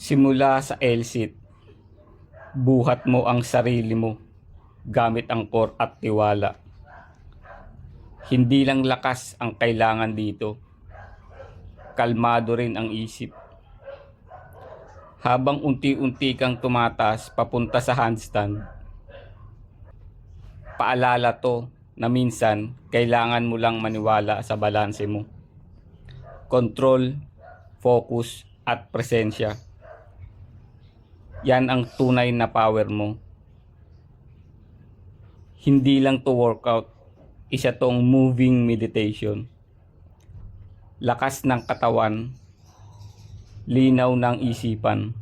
Simula sa LSIT, buhat mo ang sarili mo gamit ang core at tiwala. Hindi lang lakas ang kailangan dito, kalmado rin ang isip. Habang unti-unti kang tumatas papunta sa handstand, paalala to na minsan kailangan mo lang maniwala sa balanse mo. Control, focus at presensya. Yan ang tunay na power mo. Hindi lang to workout, isa tong moving meditation. Lakas ng katawan, linaw ng isipan.